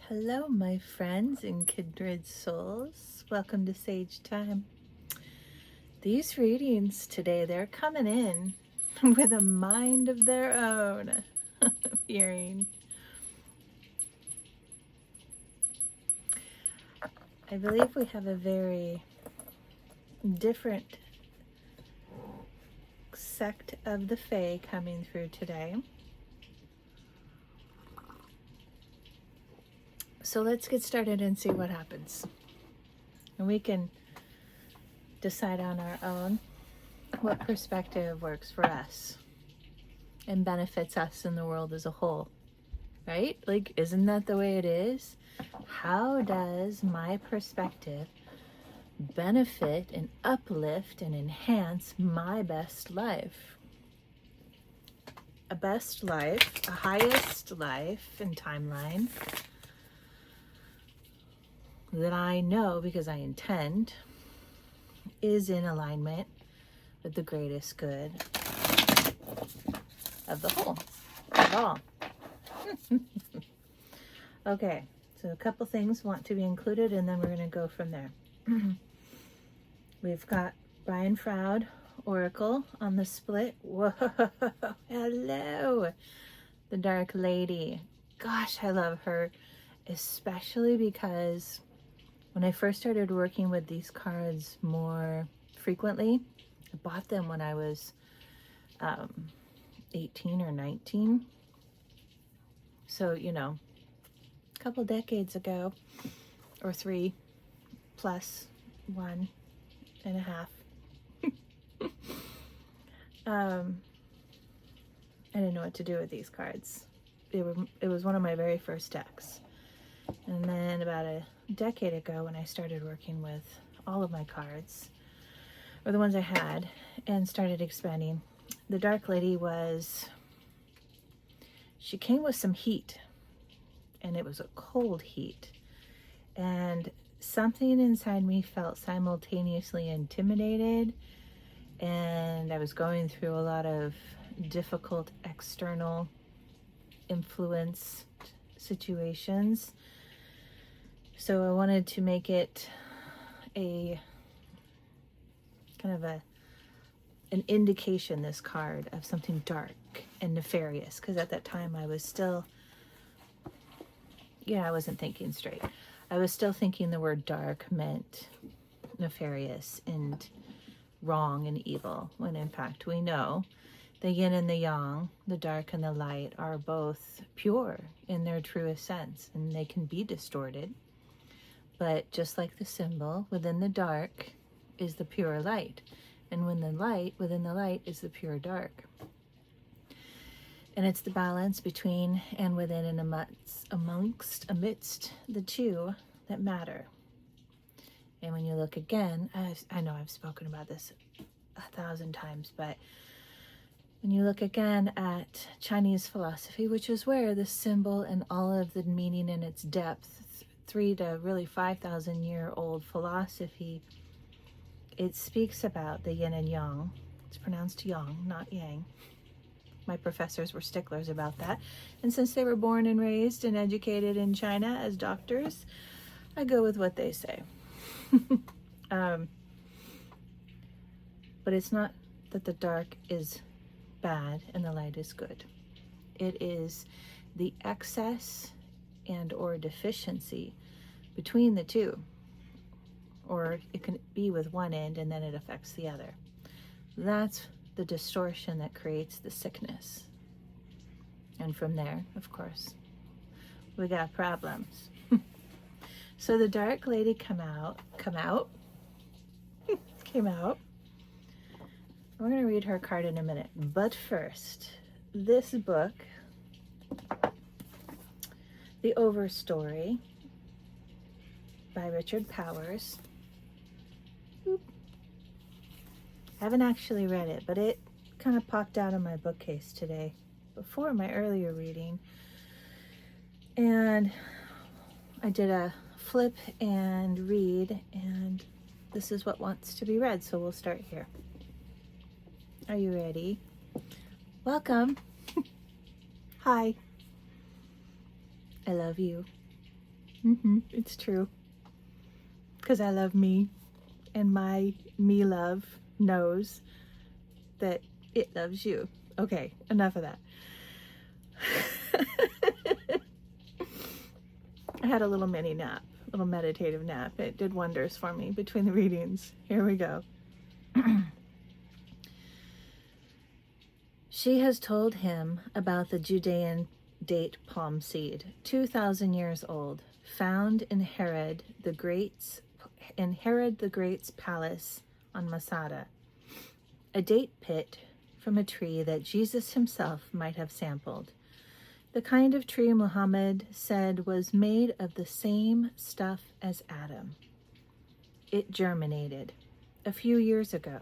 Hello, my friends and kindred souls. Welcome to Sage Thyme. These readings today, they're coming in with a mind of their own. Hearing. I believe we have a very different sect of the Fae coming through today. So let's get started and see what happens. And we can decide on our own what perspective works for us and benefits us in the world as a whole, right? Like, isn't that the way it is? How does my perspective benefit and uplift and enhance my best life? A best life, a highest life and timeline that I know because I intend is in alignment with the greatest good of the whole, of all. Okay, so a couple things want to be included and then we're going to go from there. We've got Brian Froud, Oracle on the split. Whoa, hello, the Dark Lady. Gosh, I love her, especially because when I first started working with these cards more frequently, I bought them when I was 18 or 19. So, you know, a couple decades ago, or 3 plus 1.5. I didn't know what to do with these cards. It was one of my very first decks. And then about a decade ago, when I started working with all of my cards, or the ones I had, and started expanding, the Dark Lady she came with some heat, and it was a cold heat, and something inside me felt simultaneously intimidated, and I was going through a lot of difficult external influence situations. So I wanted to make it a kind of an indication, this card, of something dark and nefarious, because at that time I was still, I wasn't thinking straight. I was still thinking the word dark meant nefarious and wrong and evil, when in fact we know the yin and the yang, the dark and the light, are both pure in their truest sense, and they can be distorted. But just like the symbol, within the dark is the pure light. And when the light, within the light is the pure dark. And it's the balance between and within and amidst the two that matter. And when you look again, I know I've spoken about this 1,000 times, but when you look again at Chinese philosophy, which is where the symbol and all of the meaning and its depth, 3 to really 5,000 year old philosophy, it speaks about the yin and yang. It's pronounced yang, not yang. My professors were sticklers about that. And since they were born and raised and educated in China as doctors, I go with what they say. But it's not that the dark is bad and the light is good. It is the excess and or deficiency between the two, or it can be with one end and then it affects the other. That's the distortion that creates the sickness, and from there, of course, we got problems. So the Dark Lady came out. We're going to read her card in a minute, but first, this book, The Overstory by Richard Powers. Oop. I haven't actually read it, but it kind of popped out of my bookcase today before my earlier reading. And I did a flip and read, and this is what wants to be read, so we'll start here. Are you ready? Welcome. Hi. I love you. It's true. Because I love me, and my me love knows that it loves you. Okay, enough of that. I had a little mini nap, a little meditative nap. It did wonders for me between the readings. Here we go. She has told him about the Judean date palm seed, 2,000 years old, found in Herod the Great's palace on Masada, a date pit from a tree that Jesus himself might have sampled. The kind of tree Muhammad said was made of the same stuff as Adam. It germinated a few years ago.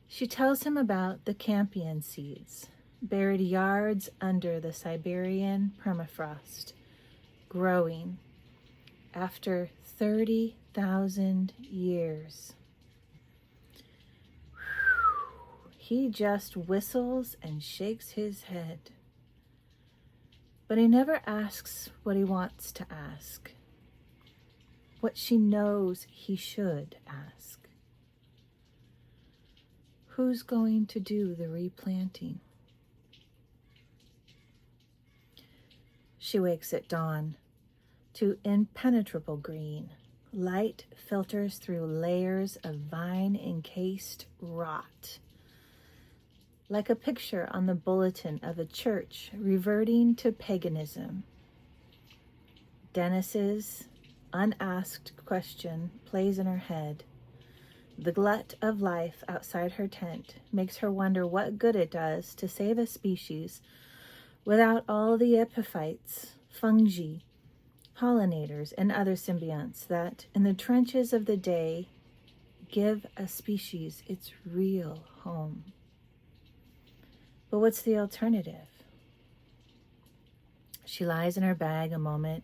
She tells him about the campion seeds, buried yards under the Siberian permafrost, growing after 30,000 years. He just whistles and shakes his head. But he never asks what he wants to ask, what she knows he should ask. Who's going to do the replanting? She wakes at dawn to impenetrable green. Light filters through layers of vine-encased rot, like a picture on the bulletin of a church reverting to paganism. Dennis's unasked question plays in her head. The glut of life outside her tent makes her wonder what good it does to save a species without all the epiphytes, fungi, pollinators, and other symbionts that, in the trenches of the day, give a species its real home. But what's the alternative? She lies in her bag a moment,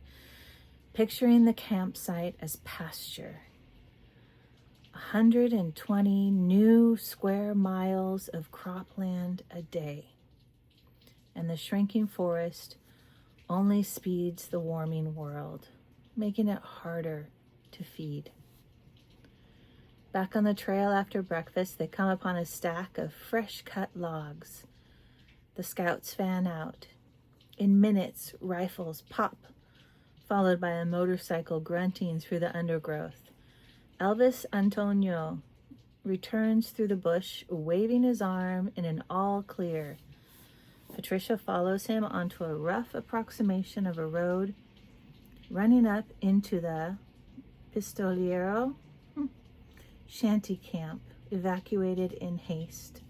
picturing the campsite as pasture. 120 new square miles of cropland a day, and the shrinking forest only speeds the warming world, making it harder to feed. Back on the trail after breakfast, they come upon a stack of fresh-cut logs. The scouts fan out. In minutes, rifles pop, followed by a motorcycle grunting through the undergrowth. Elvis Antonio returns through the bush, waving his arm in an all clear. Patricia follows him onto a rough approximation of a road running up into the Pistolero shanty camp, evacuated in haste.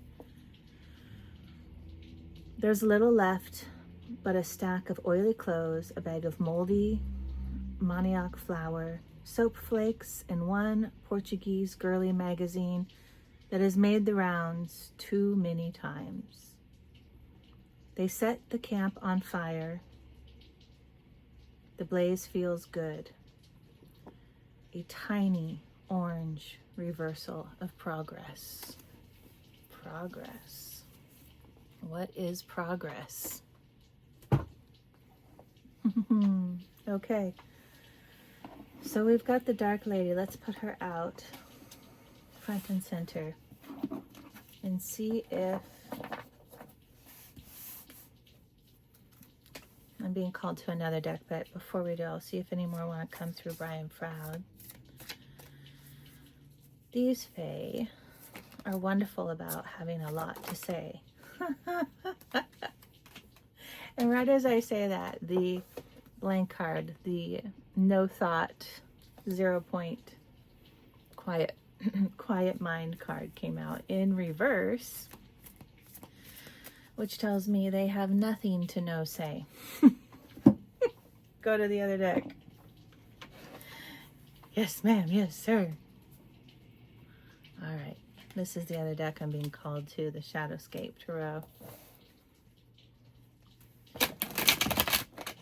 There's little left but a stack of oily clothes, a bag of moldy manioc flour, soap flakes, and one Portuguese girly magazine that has made the rounds too many times. They set the camp on fire. The blaze feels good. A tiny orange reversal of progress. Progress. What is progress? Okay. So we've got the Dark Lady. Let's put her out front and center and see if I'm being called to another deck, but before we do, I'll see if any more want to come through Brian Froud. These fae are wonderful about having a lot to say. And right as I say that, the blank card, the no thought, 0 point quiet mind card came out in reverse, which tells me they have nothing to no say. Go to the other deck. Yes, ma'am. Yes, sir. All right. This is the other deck I'm being called to, the Shadowscape Tarot.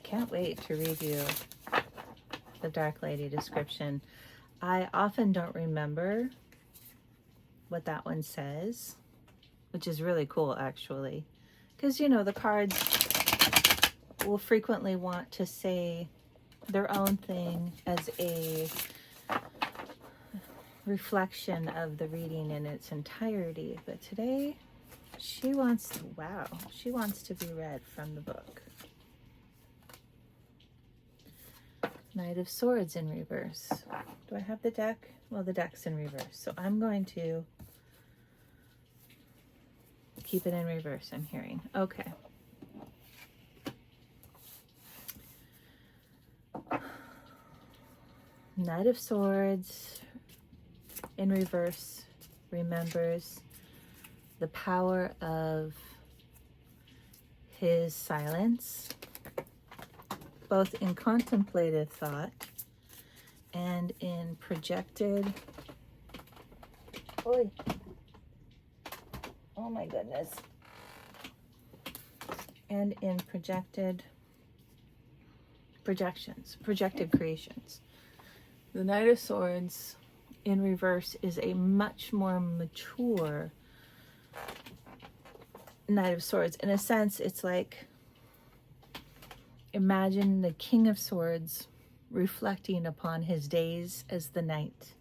Can't wait to read you the Dark Lady description. I often don't remember what that one says, which is really cool, actually. Because, you know, the cards will frequently want to say their own thing as a reflection of the reading in its entirety. But today she wants to, wow, she wants to be read from the book. Knight of Swords in reverse. Do I have the deck? Well, the deck's in reverse, so I'm going to keep it in reverse, I'm hearing. Okay. Knight of Swords in reverse remembers the power of his silence, both in contemplative thought and in projected, oh my goodness, and in projected creations. The Knight of Swords in reverse is a much more mature Knight of Swords. In a sense, it's like, imagine the King of Swords reflecting upon his days as the knight.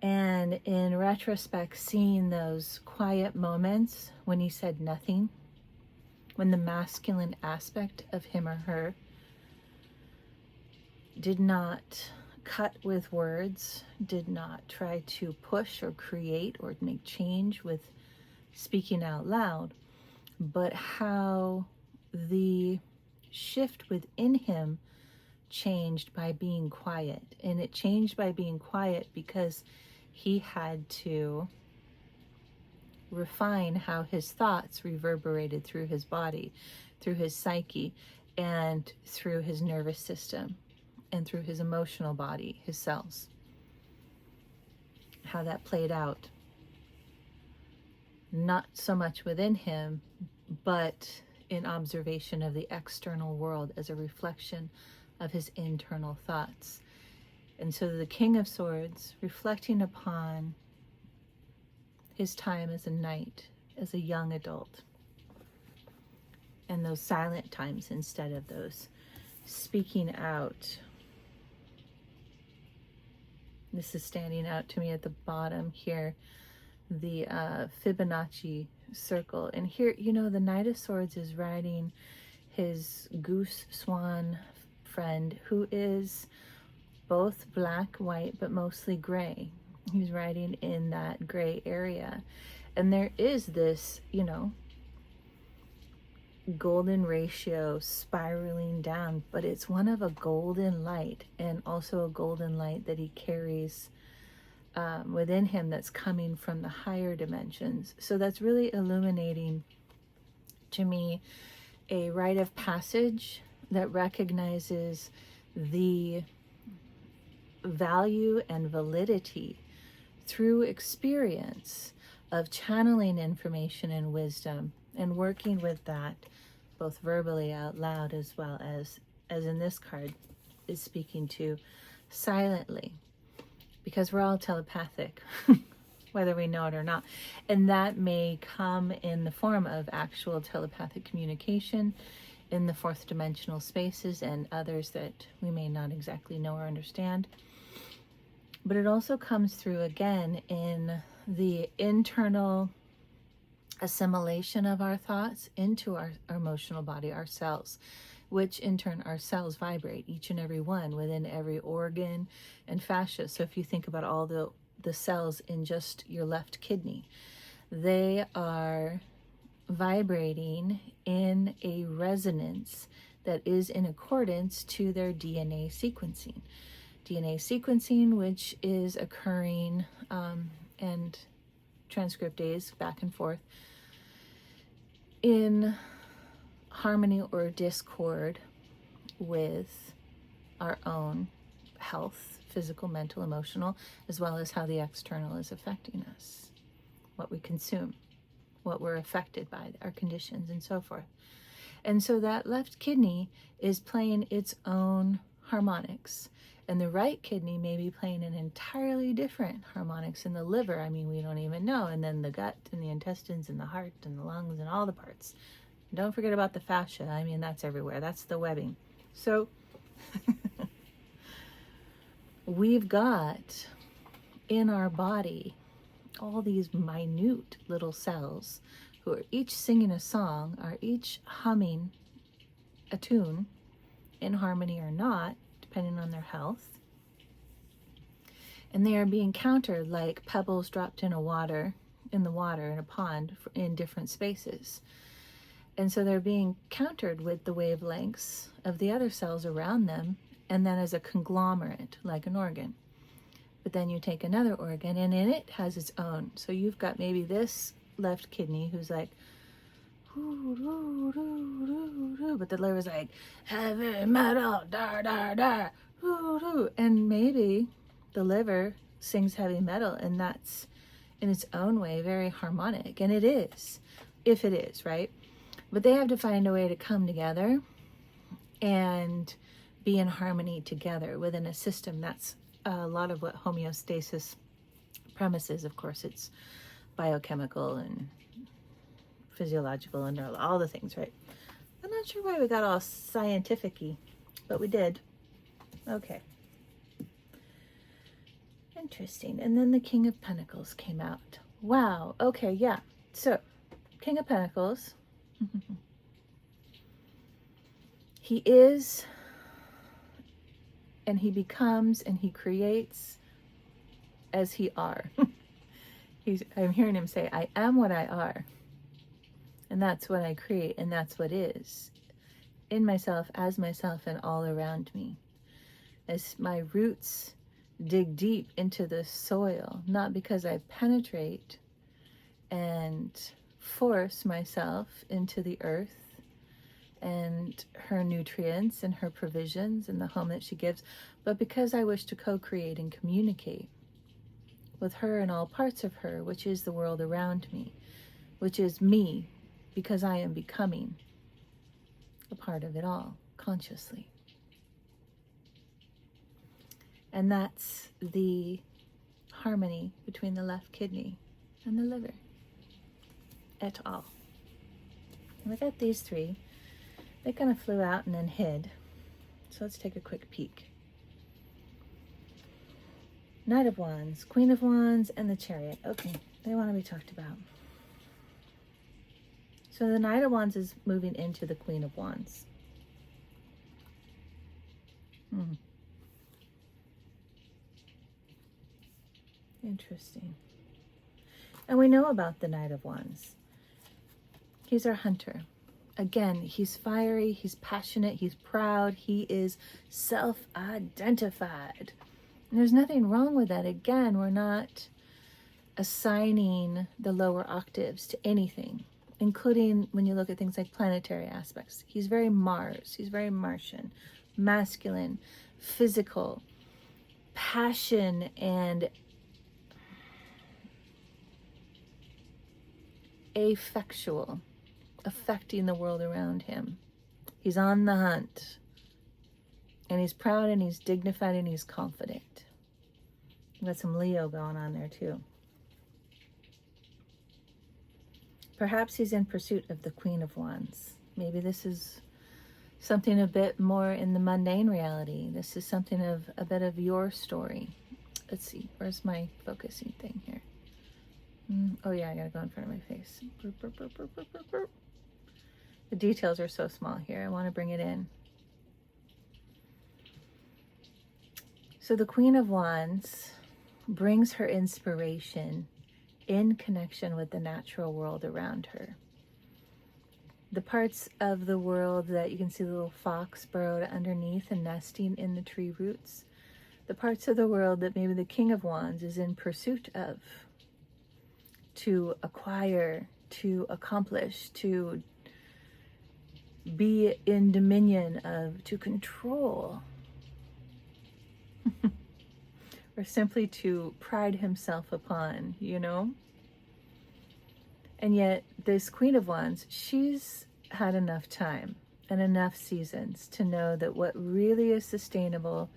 And in retrospect, seeing those quiet moments when he said nothing, when the masculine aspect of him or her did not cut with words, did not try to push or create or make change with speaking out loud, but how the shift within him changed by being quiet. And it changed by being quiet because he had to refine how his thoughts reverberated through his body, through his psyche, and through his nervous system, and through his emotional body, his cells. How that played out, not so much within him, but in observation of the external world as a reflection of his internal thoughts. And so the King of Swords, reflecting upon his time as a knight, as a young adult, and those silent times instead of those speaking out. This is standing out to me at the bottom here, the Fibonacci circle. And here, you know, the Knight of Swords is riding his goose swan friend, who is both black, white, but mostly gray. He's riding in that gray area. And there is this, you know, golden ratio spiraling down, but it's one of a golden light, and also a golden light that he carries within him that's coming from the higher dimensions. So that's really illuminating to me a rite of passage that recognizes the value and validity through experience of channeling information and wisdom and working with that both verbally out loud as well as in this card is speaking to silently, because we're all telepathic whether we know it or not, and that may come in the form of actual telepathic communication in the fourth dimensional spaces and others that we may not exactly know or understand. But it also comes through again in the internal assimilation of our thoughts into our emotional body, our cells, which in turn our cells vibrate, each and every one within every organ and fascia. So if you think about all the cells in just your left kidney, they are vibrating in a resonance that is in accordance to their DNA sequencing. DNA sequencing, which is occurring and transcriptase back and forth in harmony or discord with our own health, physical, mental, emotional, as well as how the external is affecting us, what we consume, what we're affected by, our conditions, and so forth. And so that left kidney is playing its own harmonics, and the right kidney may be playing an entirely different harmonics in the liver. I mean, we don't even know. And then the gut and the intestines and the heart and the lungs and all the parts. Don't forget about the fascia. I mean, that's everywhere. That's the webbing. So We've got in our body all these minute little cells who are each singing a song, are each humming a tune in harmony or not, depending on their health. And they are being countered like pebbles dropped in the water in a pond in different spaces. And so they're being countered with the wavelengths of the other cells around them, and then as a conglomerate, like an organ. But then you take another organ, and in it has its own. So you've got maybe this left kidney who's like, but the liver's like, heavy metal, dar, dar, dar, and maybe the liver sings heavy metal, and that's in its own way very harmonic, and it is, if it is, right? But they have to find a way to come together and be in harmony together within a system. That's a lot of what homeostasis premises. Of course, it's biochemical and physiological and all the things, right? I'm not sure why we got all scientific-y, but we did. Okay. Interesting. And then the King of Pentacles came out. Wow. Okay, yeah. So, King of Pentacles. He is, and he becomes, and he creates as he are. I'm hearing him say, I am what I are. And that's what I create, and that's what is. In myself, as myself, and all around me. As my roots dig deep into the soil, not because I penetrate and force myself into the earth and her nutrients and her provisions and the home that she gives, but because I wish to co-create and communicate with her and all parts of her, which is the world around me, which is me, because I am becoming a part of it all consciously. And that's the harmony between the left kidney and the liver, et al. And I got these three. They kind of flew out and then hid. So let's take a quick peek. Knight of Wands, Queen of Wands, and the Chariot. Okay, they want to be talked about. So the Knight of Wands is moving into the Queen of Wands. Interesting. And we know about the Knight of Wands. He's our hunter. Again, he's fiery, he's passionate, he's proud, he is self-identified. And there's nothing wrong with that. Again, we're not assigning the lower octaves to anything, including when you look at things like planetary aspects. He's very Mars, he's very Martian, masculine, physical, passion, and affectual, affecting the world around him. He's on the hunt, and he's proud, and he's dignified, and he's confident. Got some Leo going on there too. Perhaps he's in pursuit of the Queen of Wands. Maybe this is something a bit more in the mundane reality. This is something of a bit of your story. Let's see, where's my focusing thing here? Oh yeah, I gotta go in front of my face. Burp, burp, burp, burp, burp, burp, burp. The details are so small here. I want to bring it in. So the Queen of Wands brings her inspiration in connection with the natural world around her. The parts of the world that you can see the little fox burrowed underneath and nesting in the tree roots. The parts of the world that maybe the King of Wands is in pursuit of, to acquire, to accomplish, to be in dominion of, to control, or simply to pride himself upon, you know? And yet this Queen of Wands, she's had enough time and enough seasons to know that what really is sustainable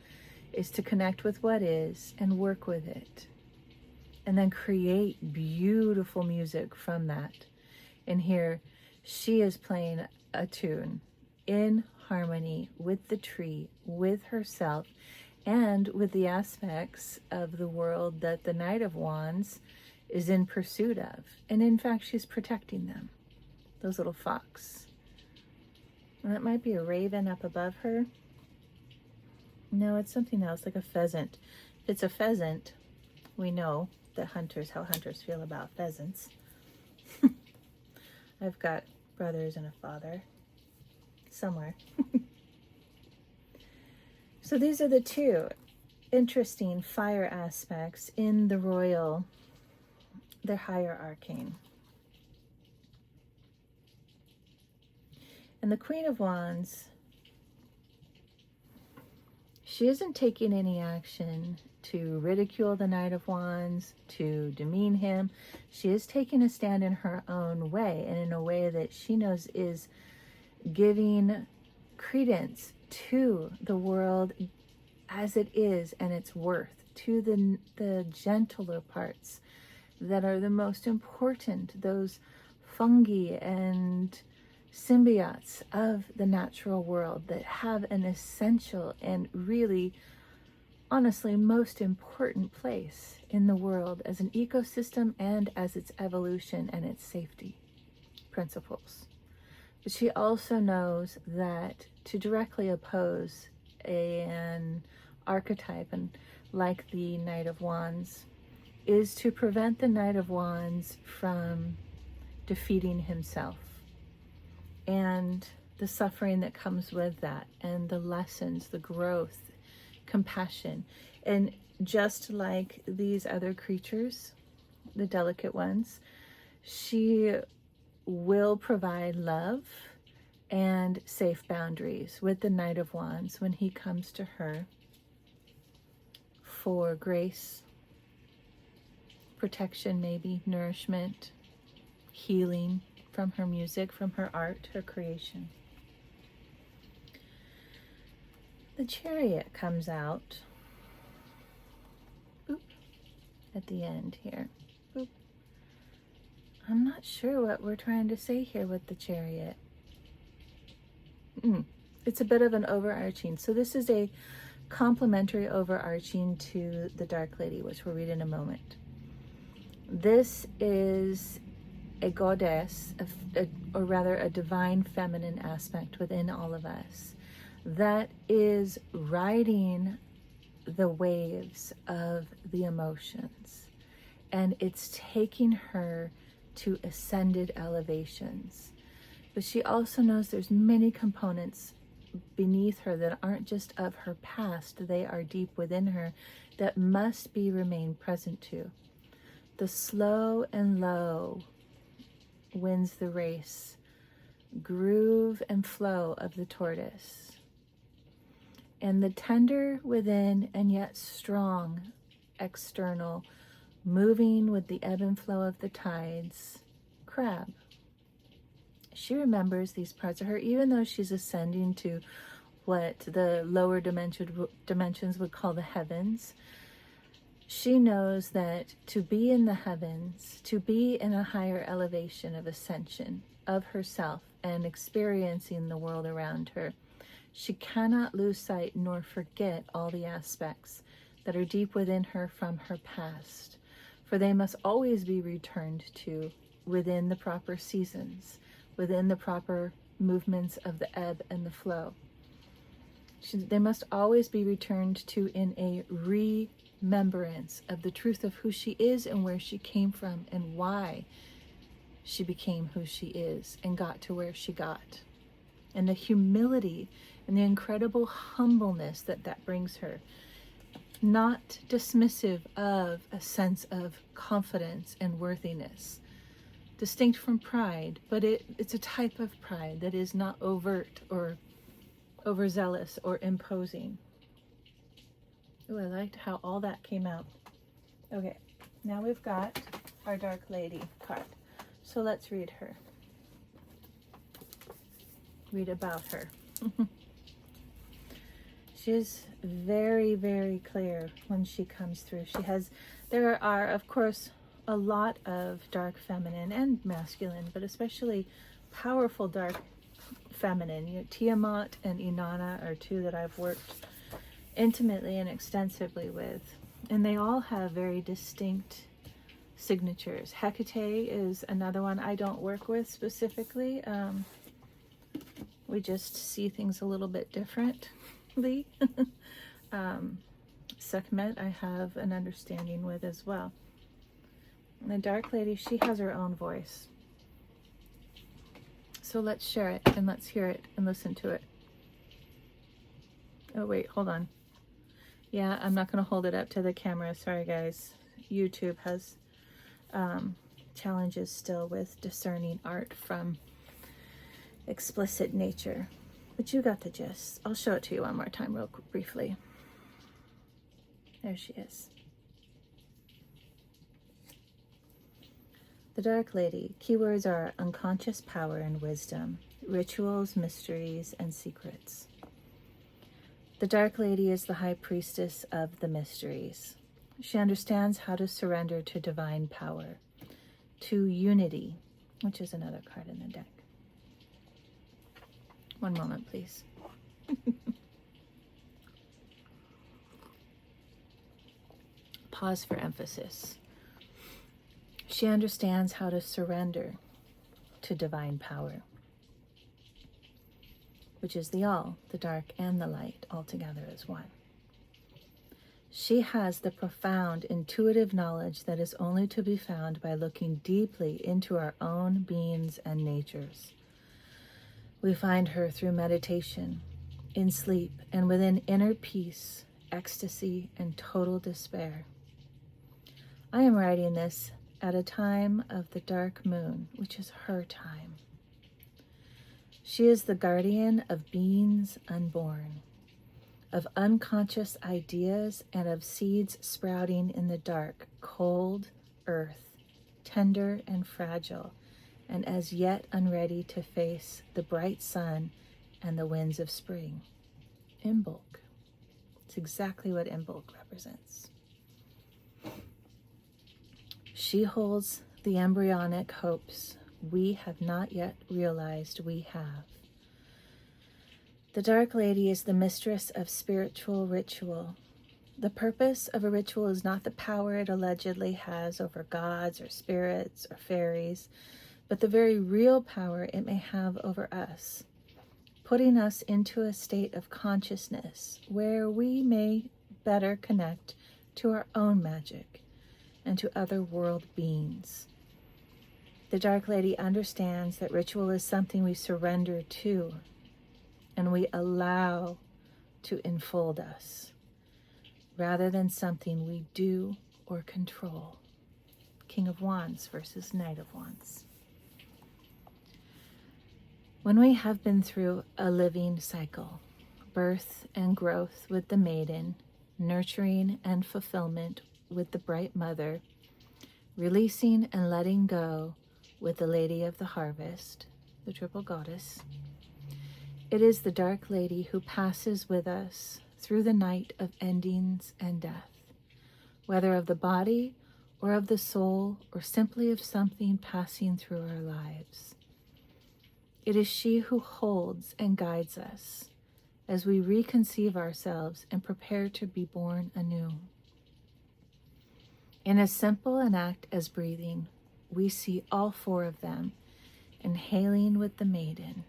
is to connect with what is and work with it, and then create beautiful music from that. And here she is playing a tune in harmony with the tree, with herself, and with the aspects of the world that the Knight of Wands is in pursuit of. And in fact, she's protecting them. Those little fox. And that might be a raven up above her. No, it's something else, like a pheasant. If it's a pheasant, we know that how hunters feel about pheasants. I've got brothers and a father somewhere. So these are the two interesting fire aspects in the royal, the higher arcane. And the Queen of Wands, she isn't taking any action to ridicule the Knight of Wands, to demean him. She is taking a stand in her own way, and in a way that she knows is giving credence to the world as it is and its worth, to the gentler parts that are the most important, those fungi and symbiotes of the natural world that have an essential and really, honestly, most important place in the world as an ecosystem and as its evolution and its safety principles. But she also knows that to directly oppose an archetype and like the Knight of Wands is to prevent the Knight of Wands from defeating himself and the suffering that comes with that, and the lessons, the growth, compassion. And just like these other creatures, the delicate ones, she will provide love and safe boundaries with the Knight of Wands when he comes to her for grace, protection, maybe nourishment, healing from her music, from her art, her creation. The Chariot comes out at the end here. I'm not sure what we're trying to say here with the Chariot. It's a bit of an overarching. So this is a complementary overarching to the Dark Lady, which we'll read in a moment. This is a goddess, or rather a divine feminine aspect within all of us that is riding the waves of the emotions, and it's taking her to ascended elevations. But she also knows there's many components beneath her that aren't just of her past, they are deep within her that must be remained present to. The slow and low wins the race, groove and flow of the tortoise, and the tender within and yet strong external, moving with the ebb and flow of the tides, crab. She remembers these parts of her, even though she's ascending to what the lower dimensions would call the heavens. She knows that to be in the heavens, to be in a higher elevation of ascension of herself and experiencing the world around her, she cannot lose sight nor forget all the aspects that are deep within her from her past, for they must always be returned to within the proper seasons, within the proper movements of the ebb and the flow. They must always be returned to in a remembrance of the truth of who she is and where she came from and why she became who she is and got to where she got. And the humility and the incredible humbleness that brings her. Not dismissive of a sense of confidence and worthiness. Distinct from pride, but it's a type of pride that is not overt or overzealous or imposing. Oh, I liked how all that came out. Okay, now we've got our Dark Lady card. So let's read her. Read about her. She's very, very clear when she comes through. There are, of course, a lot of dark feminine and masculine, but especially powerful dark feminine. You know, Tiamat and Inanna are two that I've worked intimately and extensively with, and they all have very distinct signatures. Hecate is another one I don't work with specifically. We just see things a little bit differently. Sekhmet I have an understanding with as well. And the Dark Lady, she has her own voice. So let's share it and let's hear it and listen to it. Oh wait, hold on. Yeah, I'm not going to hold it up to the camera. Sorry guys. YouTube has challenges still with discerning art from explicit nature. But you got the gist. I'll show it to you one more time real briefly. There she is. The Dark Lady. Keywords are unconscious power and wisdom, rituals, mysteries, and secrets. The Dark Lady is the high priestess of the mysteries. She understands how to surrender to divine power, to unity, which is another card in the deck. One moment, please. Pause for emphasis. She understands how to surrender to divine power, which is the all, the dark and the light, all together as one. She has the profound intuitive knowledge that is only to be found by looking deeply into our own beings and natures. We find her through meditation, in sleep, and within inner peace, ecstasy, and total despair. I am writing this at a time of the dark moon, which is her time. She is the guardian of beings unborn, of unconscious ideas, and of seeds sprouting in the dark, cold earth, tender and fragile, and as yet unready to face the bright sun and the winds of spring. Imbolc. It's exactly what Imbolc represents. She holds the embryonic hopes we have not yet realized we have. The Dark Lady is the mistress of spiritual ritual. The purpose of a ritual is not the power it allegedly has over gods or spirits or fairies, but the very real power it may have over us, putting us into a state of consciousness where we may better connect to our own magic and to other world beings. The Dark Lady understands that ritual is something we surrender to and we allow to enfold us, rather than something we do or control. King of Wands versus Knight of Wands. When we have been through a living cycle, birth and growth with the maiden, nurturing and fulfillment with the bright mother, releasing and letting go with the Lady of the Harvest, the triple goddess, it is the Dark Lady who passes with us through the night of endings and death, whether of the body or of the soul or simply of something passing through our lives. It is she who holds and guides us as we reconceive ourselves and prepare to be born anew. In as simple an act as breathing, we see all four of them inhaling with the maiden,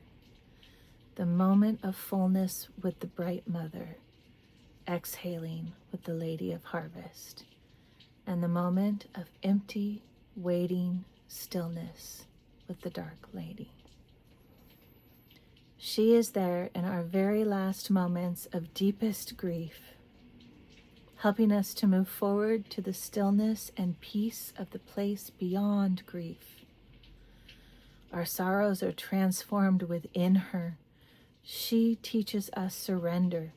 the moment of fullness with the bright mother, exhaling with the Lady of Harvest, and the moment of empty, waiting stillness with the Dark Lady. She is there in our very last moments of deepest grief, helping us to move forward to the stillness and peace of the place beyond grief. Our sorrows are transformed within her. She teaches us surrender,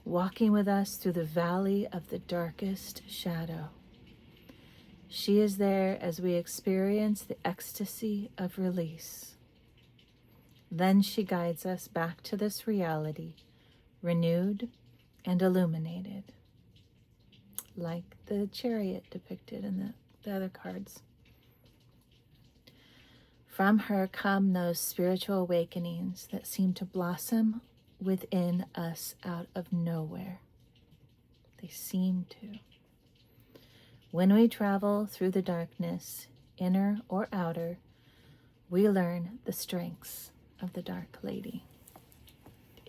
walking with us through the valley of the darkest shadow. She is there as we experience the ecstasy of release. Then she guides us back to this reality, renewed and illuminated, like the chariot depicted in the other cards. From her come those spiritual awakenings that seem to blossom within us out of nowhere. They seem to. When we travel through the darkness, inner or outer, we learn the strengths of the Dark Lady.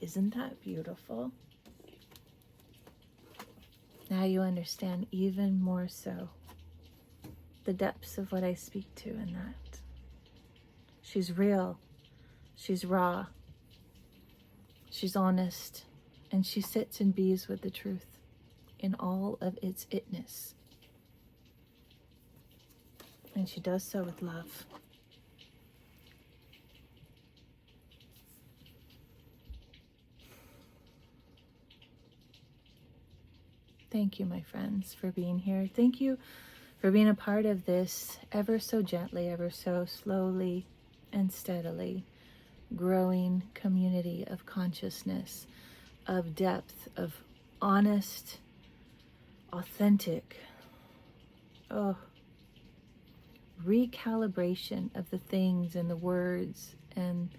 Isn't that beautiful? Now you understand even more so the depths of what I speak to in that. She's real, she's raw, she's honest, and she sits and bees with the truth in all of its itness. And she does so with love. Thank you, my friends, for being here. Thank you for being a part of this ever so gently, ever so slowly and steadily growing community of consciousness, of depth, of honest, authentic, recalibration of the things and the words and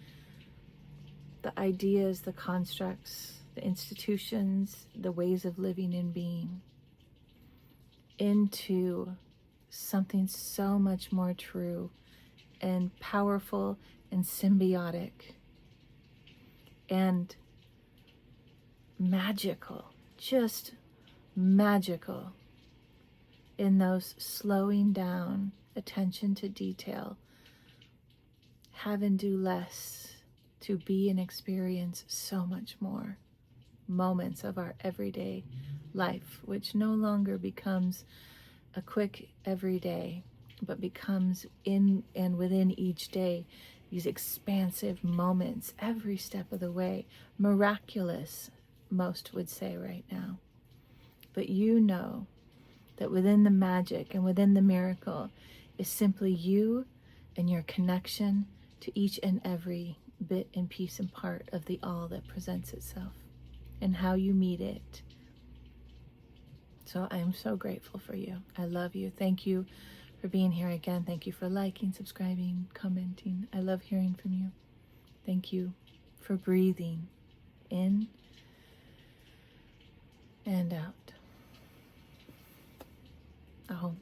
the ideas, the constructs, the institutions, the ways of living and being into something so much more true and powerful and symbiotic and magical, just magical in those slowing down, attention to detail, have and do less to be and experience so much more moments of our everyday life, which no longer becomes a quick everyday, but becomes in and within each day these expansive moments every step of the way, miraculous, most would say right now. But you know that within the magic and within the miracle is simply you and your connection to each and every bit and piece and part of the all that presents itself and how you meet it. So I am so grateful for you. I love you. Thank you for being here again. Thank you for liking, subscribing, commenting. I love hearing from you. Thank you for breathing in and out. Aho.